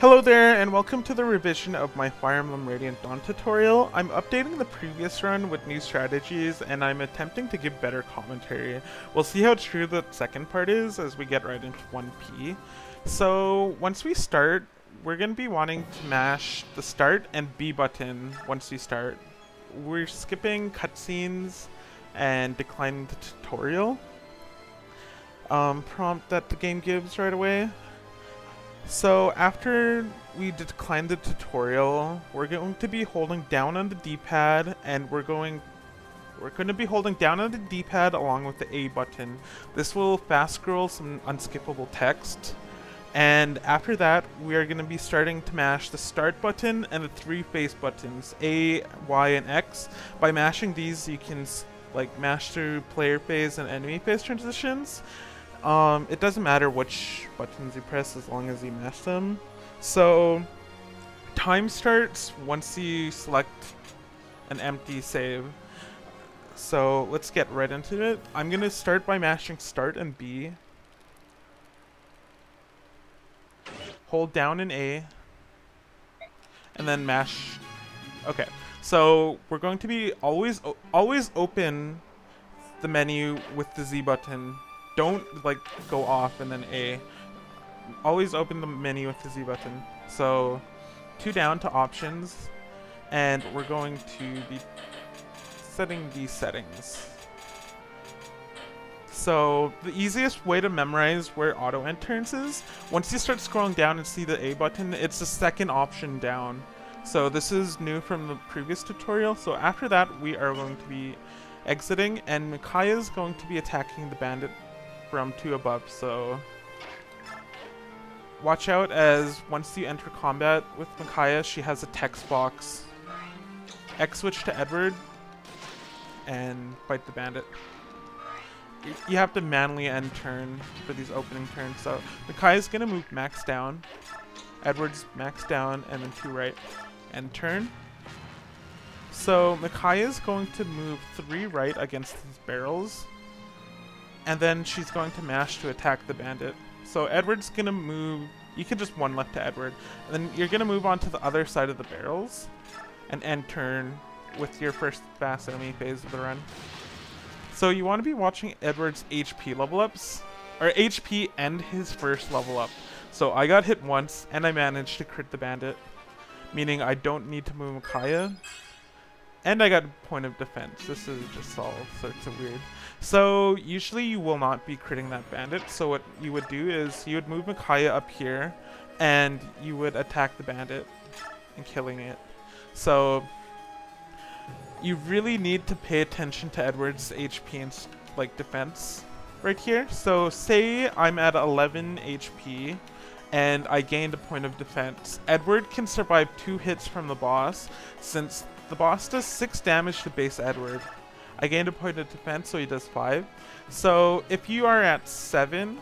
Hello there, and welcome to the revision of my Fire Emblem Radiant Dawn tutorial. I'm updating the previous run with new strategies, and I'm attempting to give better commentary. We'll see how true the second part is as we get right into 1P. So, once we start, we're going to be wanting to mash the start and B button once we start. We're skipping cutscenes and declining the tutorial prompt that the game gives right away. So after we decline the tutorial, we're going to be holding down on the D-pad, and we're going to be holding down on the D-pad along with the A button. This will fast scroll some unskippable text. And after that, we are going to be starting to mash the start button and the three face buttons, A, Y, and X. By mashing these, you can mash through player phase and enemy phase transitions. It doesn't matter which buttons you press as long as you mash them. So, time starts once you select an empty save. So, let's get right into it. I'm going to start by mashing start and B. Hold down in A. And then mash. Okay, so we're going to be always open the menu with the Z button. Don't go off and then A. Always open the menu with the Z button. So 2 down to options, and we're going to be setting these settings. So the easiest way to memorize where auto entrance is, once you start scrolling down and see the A button, it's the second option down. So this is new from the previous tutorial. So after that, we are going to be exiting, and Micaiah is going to be attacking the bandit from 2 above, so watch out as once you enter combat with Micaiah, she has a text box. X switch to Edward and fight the bandit. You have to manually end turn for these opening turns, so Micaiah's gonna move max down, Edward's max down, and then 2 right, end turn. So Micaiah's going to move 3 right against these barrels, and then she's going to mash to attack the bandit. So Edward's gonna move, you can just 1 left to Edward, and then you're gonna move on to the other side of the barrels and end turn with your first fast enemy phase of the run. So you want to be watching Edward's HP level ups, or HP and his first level up. So I got hit once and I managed to crit the bandit, meaning I don't need to move Micaiah. And I got a point of defense. This is just all sorts of weird. So usually you will not be critting that bandit. So what you would do is you would move Micaiah up here, and you would attack the bandit and killing it. So you really need to pay attention to Edward's HP and defense right here. So say I'm at 11 HP and I gained a point of defense. Edward can survive 2 hits from the boss, since the boss does 6 damage to base Edward. I gained a point of defense, so he does 5. So if you are at 7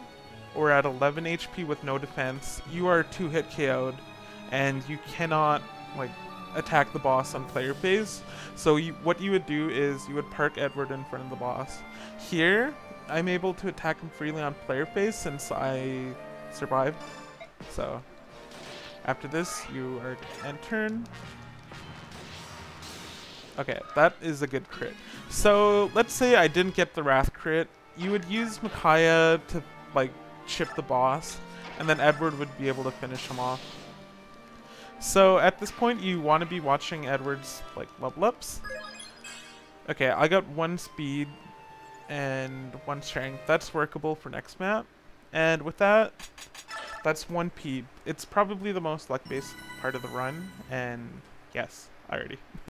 or at 11 HP with no defense, you are 2-hit KO'd, and you cannot attack the boss on player phase. So what you would do is you would park Edward in front of the boss. Here, I'm able to attack him freely on player phase since I survived. So after this, you are end turn. Okay, that is a good crit. So let's say I didn't get the Wrath crit. You would use Micaiah to chip the boss, and then Edward would be able to finish him off. So at this point, you want to be watching Edward's level ups. Okay, I got 1 speed and 1 strength. That's workable for next map. And with that, that's 1P. It's probably the most luck-based part of the run, and yes, alrighty.